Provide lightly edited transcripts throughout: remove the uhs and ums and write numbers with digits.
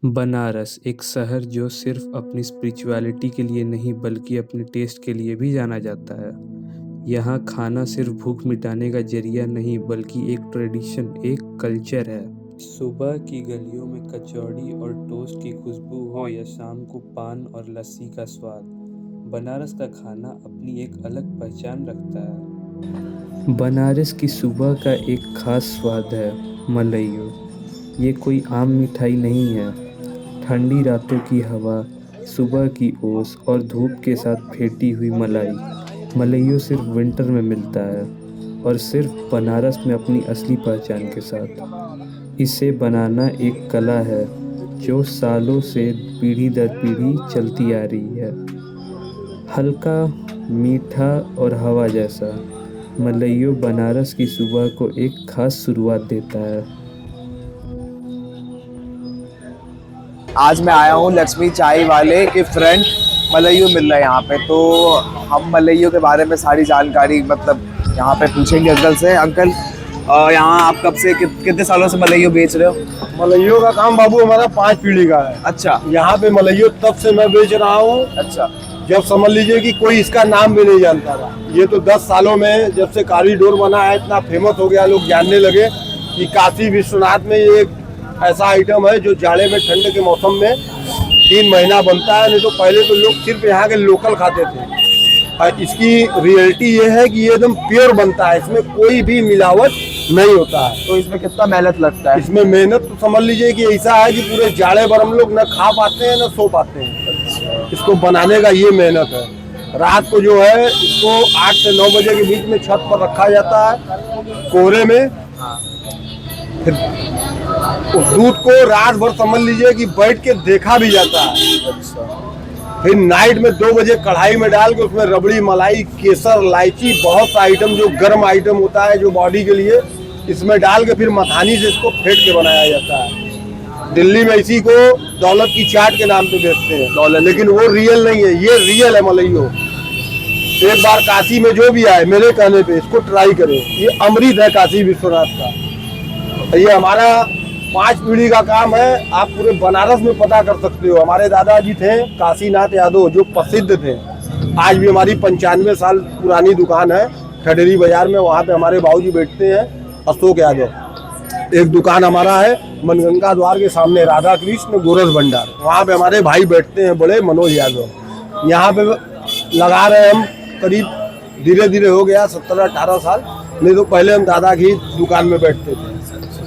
बनारस एक शहर जो सिर्फ अपनी स्पिरिचुअलिटी के लिए नहीं बल्कि अपने टेस्ट के लिए भी जाना जाता है। यहाँ खाना सिर्फ भूख मिटाने का जरिया नहीं बल्कि एक ट्रेडिशन, एक कल्चर है। सुबह की गलियों में कचौड़ी और टोस्ट की खुशबू हो या शाम को पान और लस्सी का स्वाद, बनारस का खाना अपनी एक अलग पहचान रखता है। बनारस की सुबह का एक खास स्वाद है मलइयो। ये कोई आम मिठाई नहीं है। ठंडी रातों की हवा, सुबह की ओस और धूप के साथ फेंटी हुई मलाई। मलइयो सिर्फ विंटर में मिलता है और सिर्फ बनारस में अपनी असली पहचान के साथ। इसे बनाना एक कला है जो सालों से पीढ़ी दर पीढ़ी चलती आ रही है। हल्का, मीठा और हवा जैसा, मलइयो बनारस की सुबह को एक खास शुरुआत देता है। आज मैं आया हूँ लक्ष्मी चाय वाले के फ्रंट। मलइयो मिल रहा है यहाँ पे, तो हम मलइयो के बारे में सारी जानकारी यहाँ पे पूछेंगे अंकल से। अंकल, यहाँ आप कब से कितने सालों से मलइयो बेच रहे हो? मलइयो का काम बाबू हमारा 5 पीढ़ी का है। अच्छा। यहाँ पे मलइयो तब से मैं बेच रहा हूँ। अच्छा। जब समझ लीजिए कि कोई इसका नाम भी नहीं जानता था। ये तो 10 सालों में जब से कॉरिडोर बना है इतना फेमस हो गया, लोग जानने लगे कि काशी विश्वनाथ में ये एक ऐसा आइटम है जो जाड़े में, ठंड के मौसम में 3 महीना बनता है। नहीं तो पहले तो लोग सिर्फ यहाँ के लोकल खाते थे। और इसकी रियलिटी ये है कि ये एकदम प्योर बनता है, इसमें कोई भी मिलावट नहीं होता है। तो इसमें कितना मेहनत लगता है? इसमें मेहनत तो समझ लीजिए कि ऐसा है कि पूरे जाड़े भर हम लोग न खा पाते हैं न सो पाते हैं। इसको बनाने का ये मेहनत है। रात को जो है इसको 8 से 9 बजे के बीच में छत पर रखा जाता है कोहरे में। फिर उस दूध को रात भर समझ लीजिए कि बैठ के देखा भी जाता है। फिर नाइट में 2 बजे कढ़ाई में डाल के उसमें रबड़ी, मलाई, केसर, इलायची, बहुत सा आइटम जो गर्म आइटम होता है जो बॉडी के लिए, इसमें डाल के फिर मखानी से इसको फेंट के बनाया जाता है। दिल्ली में इसी को दौलत की चाट के नाम पे बेचते हैं, दौलत, लेकिन वो रियल नहीं है, ये रियल है मलइयो। एक बार काशी में जो भी आए मेरे कहने पे इसको ट्राई करें, ये अमृत है काशी विश्वनाथ का। ये हमारा 5 पीढ़ी का काम है। आप पूरे बनारस में पता कर सकते हो। हमारे दादाजी थे काशीनाथ यादव जो प्रसिद्ध थे। आज भी हमारी 95 साल पुरानी दुकान है खडेरी बाजार में, वहाँ पे हमारे बाबूजी बैठते हैं, अशोक यादव। एक दुकान हमारा है मनगंगा द्वार के सामने, राधा कृष्ण गोरस भंडार, वहाँ पे हमारे भाई बैठते हैं बड़े, मनोज यादव। यहाँ पे लगा रहे हम करीब, धीरे धीरे हो गया 17-18 साल। नहीं तो पहले हम दादा की दुकान में बैठते थे।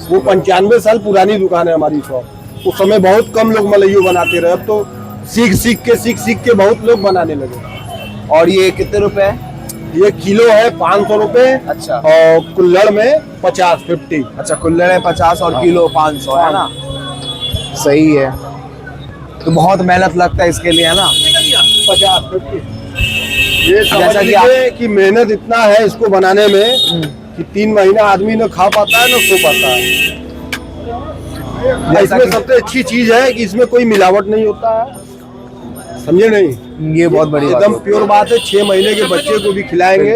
वो 95 साल पुरानी दुकान है हमारी शॉप। उस समय बहुत कम लोग मलइयो बनाते रहे, अब तो सीख के बहुत लोग बनाने लगे। और ये कितने रुपए है? ये किलो है 500 रुपए। अच्छा। और कुल्हड़ में 50। अच्छा, कुल्हड़ है 50 और किलो 500 है ना? सही है। तो बहुत मेहनत लगता है इसके लिए, है ना? 50। ये समझ लीजिए कि मेहनत इतना है इसको बनाने में कि 3 महीना आदमी न खा पाता है न सो पाता है। इसमें सबसे अच्छी चीज है कि इसमें कोई मिलावट नहीं होता है, समझे नहीं? ये बहुत बड़ी एकदम प्योर बात है। 6 महीने के बच्चे को भी खिलाएंगे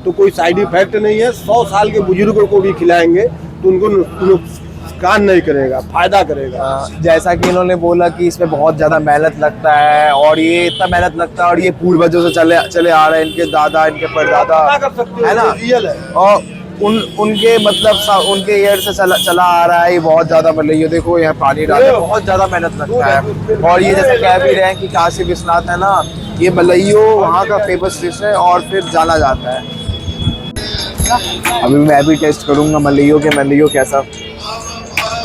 तो कोई साइड इफेक्ट नहीं है। 100 साल के बुजुर्गों को भी खिलाएंगे तो उनको नुकसान नहीं करेगा, फायदा करेगा। जैसा कि इन्होंने बोला कि इसमें बहुत ज्यादा मेहनत लगता है, और ये इतना मेहनत लगता है और ये पूर्वजों से चले आ रहे हैं, इनके दादा, इनके परदादा, है ना? रियल है। और उनके उनके ईयर से चला आ रहा है। ये बहुत ज्यादा मलइयो, देखो यहाँ पानी डालने में बहुत ज्यादा मेहनत लगता है। और ये जैसे कह भी रहे हैं कि काशी विश्वनाथ है ना, ये मलइयो वहाँ का फेमस डिश है और फिर जाना जाता है। अभी मैं भी टेस्ट करूँगा मलइयो कैसा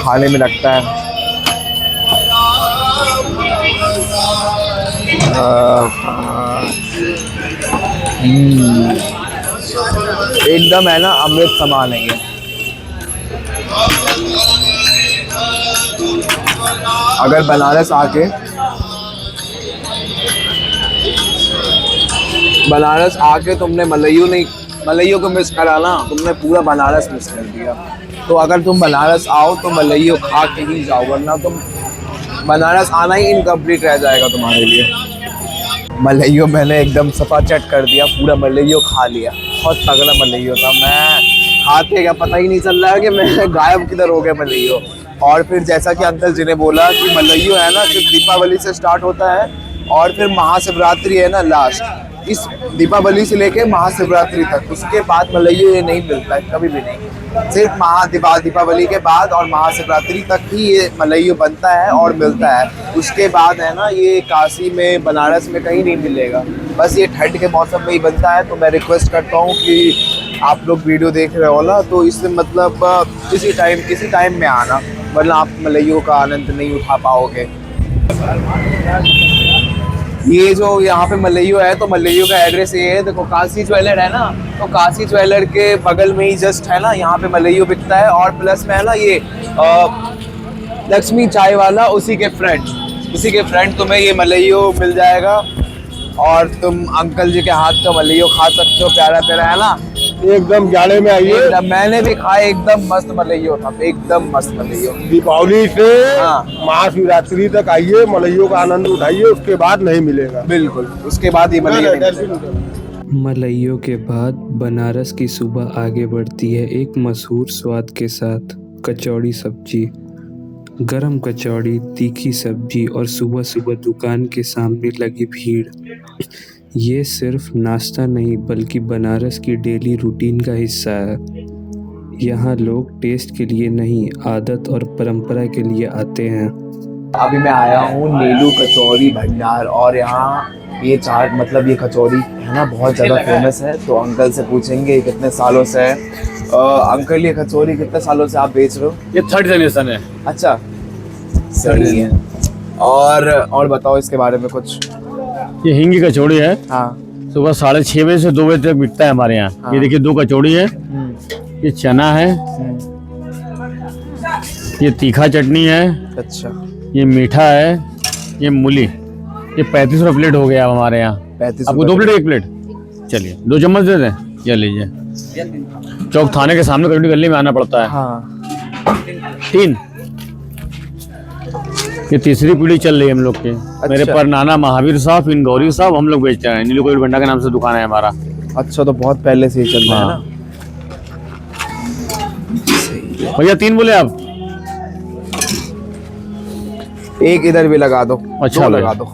खाने में लगता है। एकदम है ना, अमृत समान है ये। अगर बनारस आके तुमने मलइयो को मिस करा ना, तुमने पूरा बनारस मिस कर दिया। तो अगर तुम बनारस आओ तो मलइयो खा के ही जाओ, वरना तुम बनारस आना ही इनकम्प्लीट रह जाएगा तुम्हारे लिए। मलइयो मैंने एकदम सफा चट कर दिया, पूरा मलइयो खा लिया। बहुत तगड़ा मलइयो था। मैं खाते क्या पता ही नहीं चल रहा है कि मैं गायब किधर हो गया मलइयो। और फिर जैसा कि अंकल जी ने बोला कि मलइयो है ना सिर्फ दीपावली से स्टार्ट होता है और फिर महाशिवरात्रि है ना लास्ट, इस दीपावली से लेके महाशिवरात्रि तक, उसके बाद मलइयो ये नहीं मिलता है कभी भी नहीं। सिर्फ दीपावली के बाद और महाशिवरात्रि तक ही ये मलइयो बनता है और मिलता है। उसके बाद है ना ये काशी में, बनारस में कहीं नहीं मिलेगा, बस ये ठंड के मौसम में ही बनता है। तो मैं रिक्वेस्ट करता हूँ कि आप लोग वीडियो देख रहे हो ना तो इससे मतलब किसी टाइम में आना, वरना आप मलइयो का आनंद नहीं उठा पाओगे। ये जो यहाँ पे मलइयो है तो मलइयो का एड्रेस ये है, देखो काशी ज्वेलर है ना, तो काशी ज्वेलर के बगल में ही जस्ट है ना यहाँ पे मलइयो बिकता है। और प्लस में है ना ये लक्ष्मी चाय वाला, उसी के फ्रंट तुम्हें ये मलइयो मिल जाएगा और तुम अंकल जी के हाथ का मलइयो खा सकते हो, प्यारा प्यारा है ना। एकदम जाड़े में आइए, मैंने भी खाया, एकदम मस्त मलइयो था, एकदम मस्त मलइयो। दीपावली से हाँ। महाशिवरात्रि तक आइए, मलइयो का आनंद उठाइए, उसके बाद नहीं मिलेगा। बिल्कुल, उसके बाद ये मलइयो नहीं मिलेगा। मलइयो के बाद बनारस की सुबह आगे बढ़ती है एक मशहूर स्वाद के साथ, कचौड़ी सब्जी। गरम कचौड़ी, तीखी सब्जी और सुबह सुबह दुकान के सामने लगी भीड़, ये सिर्फ नाश्ता नहीं बल्कि बनारस की डेली रूटीन का हिस्सा है। यहाँ लोग टेस्ट के लिए नहीं, आदत और परंपरा के लिए आते हैं। अभी मैं आया हूँ नीलू कचौड़ी भंडार और यहाँ ये चाट मतलब ये कचौड़ी है ना बहुत ज़्यादा फेमस है। तो अंकल से पूछेंगे कितने सालों से है। अंकल ये कचौड़ी कितने सालों से आप बेच रहे हो? ये 3rd जनरेशन है। अच्छा, सही है। और बताओ इसके बारे में कुछ। ये हिंग की कचौड़ी है। हाँ। सुबह 6:30 बजे से 2 बजे तक बिकता है हमारे यहाँ। हाँ। ये देखिए 2 कचौड़ी है, ये चना है, ये तीखा चटनी है, अच्छा, ये मीठा है, ये मूली। ये 35 रुपये प्लेट हो गया अब हमारे यहाँ। 35 आपको 2 प्लेट 1 प्लेट? चलिए 2 चम्मच दे दें, ये लीजिए। चौक थाने के सामने कचौड़ी गली में आना पड़ता है। हाँ। 3 ये तीसरी पीढ़ी चल रही है हम लोग की। मेरे पर नाना महावीर साहब, इन गौरी साहब, हम लोग बेचते हैं। नीलू कचौड़ी भंडार के नाम से दुकान है हमारा। अच्छा, तो बहुत पहले से ही चल रहा है ना। भैया 3 बोले आप? एक इधर भी लगा दो। अच्छा, 2 लगा दो,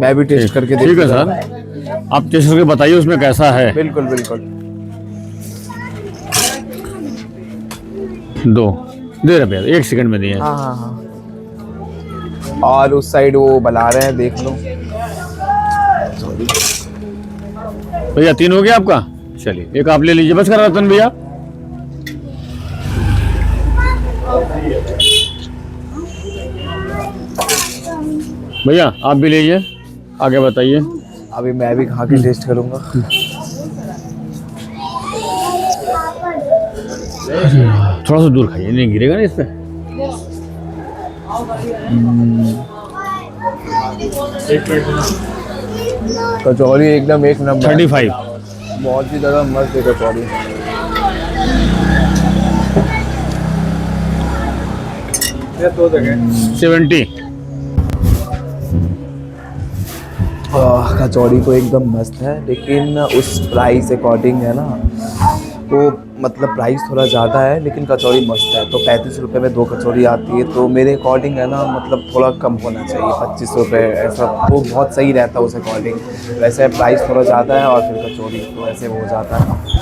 मैं भी टेस्ट करके ठीक है सर, आप टेस्ट करके बताइए उसमें कैसा है। बिल्कुल बिल्कुल। 2 दे रहे भैया, 1 सेकंड में दिए। हाँ हाँ हाँ। और उस साइड वो बना रहे हैं, देख लो। भैया 3 हो गया आपका? चलिए 1 आप ले लीजिए बस। कर रतन भैया भैया आप भी लीजिए, आगे बताइए। अभी मैं भी खा के टेस्ट करूंगा। थोड़ा सा दूर खाइए, नहीं गिरेगा ना इस पे। कचौड़ी एकदम एक नंबर। 35 बहुत ही ज्यादा मस्त है कचौड़ी। तो 70। कचौड़ी तो एकदम मस्त है, लेकिन उस प्राइस अकॉर्डिंग है ना, तो मतलब प्राइस थोड़ा ज़्यादा है लेकिन कचौड़ी मस्त है। तो 35 रुपये में 2 कचौड़ी आती है, तो मेरे अकॉर्डिंग है ना मतलब थोड़ा कम होना चाहिए, 25 रुपये ऐसा, वो बहुत सही रहता है उस अकॉर्डिंग। वैसे प्राइस थोड़ा ज़्यादा है और फिर कचौड़ी तो ऐसे हो जाता है।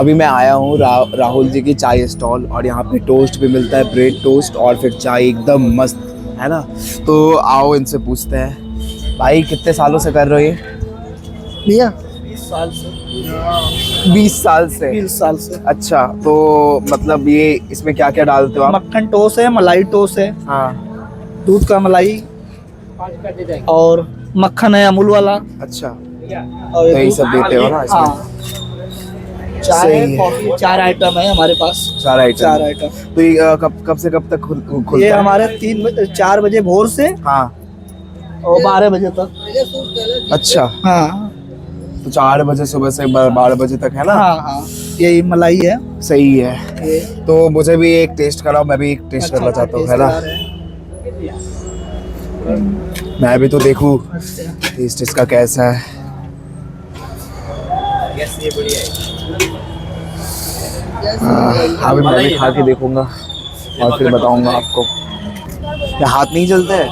अभी मैं आया हूँ राहुल जी की चाय स्टॉल और यहाँ पे टोस्ट भी मिलता है, ब्रेड टोस्ट और फिर चाय एकदम मस्त है ना। तो आओ इनसे पूछते हैं। भाई कितने सालों से कर रहे हो ये? भैया 20 साल से। 20 साल से? 20 साल से। अच्छा, तो मतलब ये इसमें क्या क्या डालते हो आप? मक्खन टोस्ट है, मलाई टोस्ट है, हाँ। दूध का मलाई और मक्खन है अमूल वाला। अच्छा, और तो यही सब देते हो ना इसमें? हाँ। चाय सही है। कॉफी 4 आइटम है हमारे पास। 4 आइटम। 4 आइटम। तो ये कब से कब तक खुलता ये है? हमारे 4 बजे भोर से हाँ। और 12 बजे तक। अच्छा, हाँ तो 4 बजे सुबह से 12 बजे तक है ना? हाँ हाँ, यही मलाई है सही है। ये। तो मुझे भी एक टेस्ट कराओ, मैं भी एक टेस्ट करना चाहता हूँ, है ना? मैं भी तो देखूँ टेस्ट इसका कैसा है। अभी मैं भी खा के देखूंगा और फिर बताऊंगा आपको। क्या हाथ नहीं जलता है?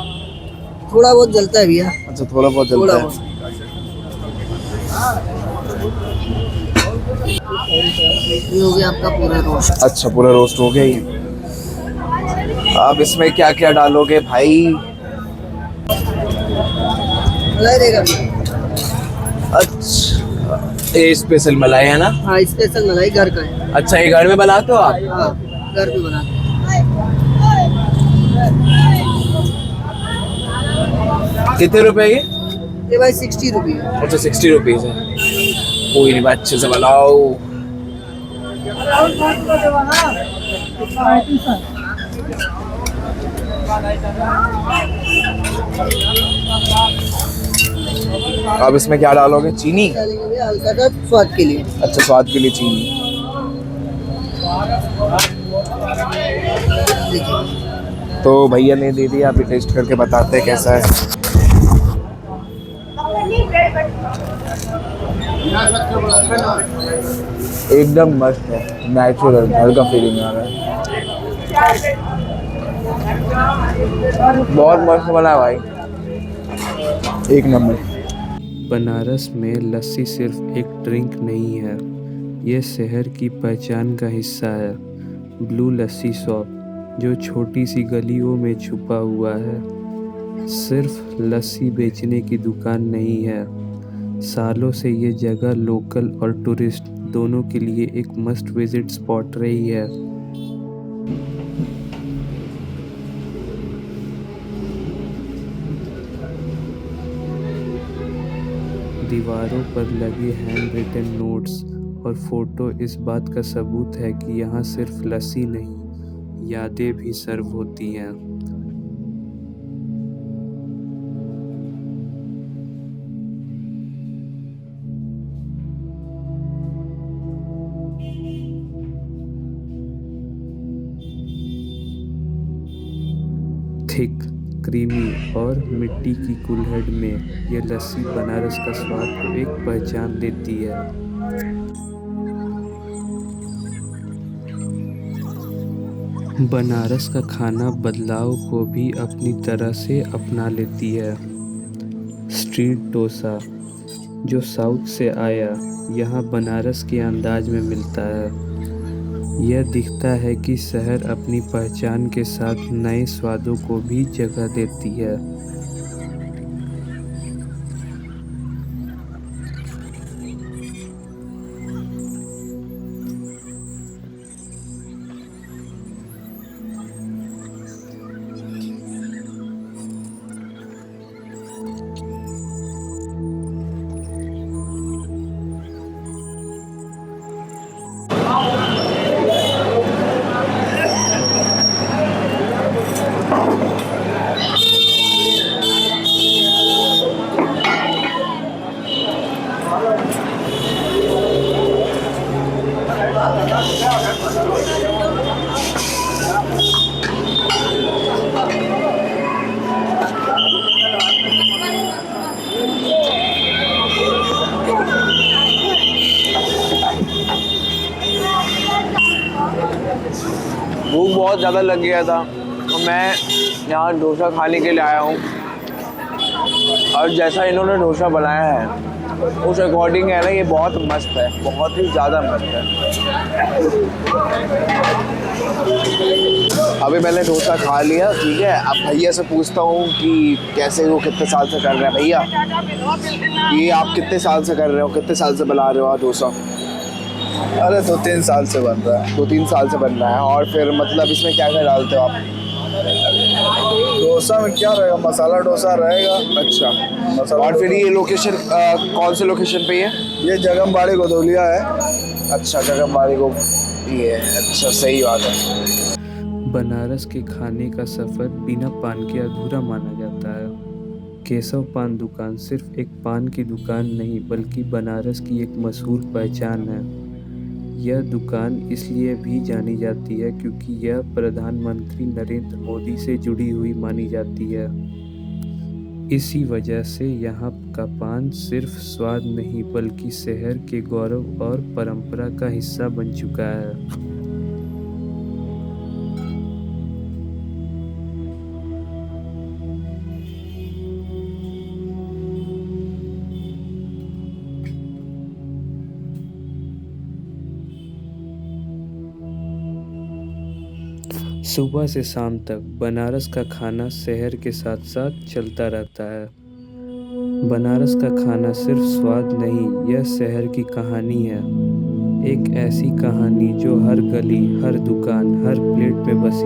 थोड़ा बहुत जलता है भैया, अच्छा, थोड़ा बहुत थोड़ा जलता बहुत। है। ये हो गया आपका पूरा रोस्ट। अच्छा, पूरा रोस्ट हो गया ये। अब इसमें क्या क्या डालोगे भाई? मलाई देगा भैया। अच्छा, ये स्पेशल मलाई है ना? हाँ, स्पेशल मलाई घर का है। अच्छा, ये घर में बनाते हो आप? हाँ, घर पे बनाते हैं। कितने रुपए ये? ये भाई 60 रुपये है। अच्छा, 60 रुपीज है। कोई नहीं, अच्छे से बनाओ। अब इसमें क्या डालोगे? चीनी? डालेंगे भैया हल्का सा स्वाद के लिए। अच्छा, स्वाद के लिए चीनी। देखिए तो भैया ने दे दिया, अभी टेस्ट करके बताते हैं कैसा है। एकदम मस्त है, नेचुरल, घर का फीलिंग आ रहा है। बहुत मस्त बना है भाई, एक नंबर। बनारस में लस्सी सिर्फ एक ड्रिंक नहीं है, ये शहर की पहचान का हिस्सा है। ब्लू लस्सी शॉप, जो छोटी सी गलियों में छुपा हुआ है, सिर्फ लस्सी बेचने की दुकान नहीं है। सालों से ये जगह लोकल और टूरिस्ट दोनों के लिए एक मस्ट विजिट स्पॉट रही है। दीवारों पर लगे हैंड रिटन नोट्स और फोटो इस बात का सबूत है कि यहाँ सिर्फ लस्सी नहीं, यादें भी सर्व होती हैं। थिक, क्रीमी और मिट्टी की कुल्हड़ में यह लस्सी बनारस का स्वाद को एक पहचान देती है। बनारस का खाना बदलाव को भी अपनी तरह से अपना लेती है। स्ट्रीट डोसा, जो साउथ से आया, यहाँ बनारस के अंदाज में मिलता है। यह दिखता है कि शहर अपनी पहचान के साथ नए स्वादों को भी जगह देती है। भूख बहुत ज़्यादा लग गया था तो मैं यहाँ डोसा खाने के लिए आया हूँ, और जैसा इन्होंने डोसा बनाया है उस अकॉर्डिंग है ना, ये बहुत मस्त है, बहुत ही ज़्यादा मस्त है। अभी मैंने डोसा खा लिया, ठीक है। अब भैया से पूछता हूँ कि कैसे वो कितने साल से कर रहे हैं। भैया, ये आप कितने साल से कर रहे हो, कितने साल से बना रहे हो आप डोसा? अरे 2-3 साल से बन रहा है। 2-3 साल से बन रहा है। और फिर मतलब इसमें क्या क्या डालते हो आप? डोसा में क्या रहेगा, मसाला डोसा रहेगा। अच्छा, मसाला और फिर ये लोकेशन कौन से लोकेशन पे है? ये जगमबाड़ी गोदौलिया है। अच्छा, जगमबाड़ी को ये है। अच्छा, सही बात है। बनारस के खाने का सफ़र बिना पान के अधूरा माना जाता है। केशव पान दुकान सिर्फ एक पान की दुकान नहीं बल्कि बनारस की एक मशहूर पहचान है। यह दुकान इसलिए भी जानी जाती है क्योंकि यह प्रधानमंत्री नरेंद्र मोदी से जुड़ी हुई मानी जाती है। इसी वजह से यहाँ का पान सिर्फ स्वाद नहीं बल्कि शहर के गौरव और परंपरा का हिस्सा बन चुका है। सुबह से शाम तक बनारस का खाना शहर के साथ साथ चलता रहता है। बनारस का खाना सिर्फ स्वाद नहीं, यह शहर की कहानी है। एक ऐसी कहानी जो हर गली, हर दुकान, हर प्लेट में बसी